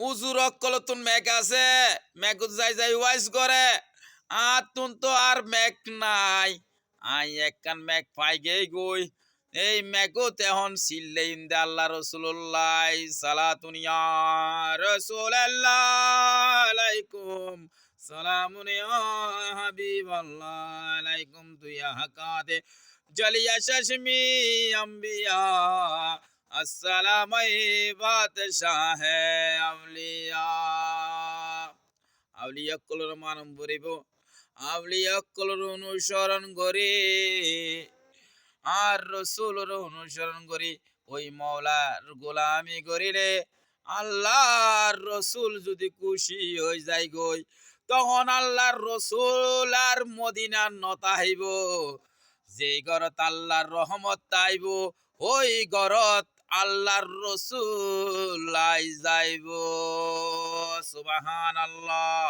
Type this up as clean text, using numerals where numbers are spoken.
উজুর অকলতুন মেঘ আছে, মেঘ যাই যাই ওয়াইজ করে, আর তুন তো আর মেঘ নাই। আই একখান মেঘ পাই গেই গই, এই মেঘও তেহন সিল্লে ইন্দে আল্লাহ রসুল্লাহ সালাতুনিয়া রসুল্লাহ আলাইকুম সালামুন ইয়া হাবিবাল্লাহ আলাইকুম তুইয়া হাকাতে জলিয়া শশমি আম্বিয়া আসসালাম বাদশাহ আউলিয়া। আউলিয়া কলর মানব বরিব, আউলিয়া কলর অনুসরণ করে, আর রসুলের অনুসরণ করি, ওই মৌলার গোলামি করিলে আল্লাহর রসুল যদি খুশি হয়ে যায় গই, তখন আল্লাহর রসুল আর মদিনার নতা হইব। যে ঘরত আল্লাহর রহমত আইব, ওই ঘরত আল্লাহর রসুল আই যাইব। সুবহানাল্লাহ।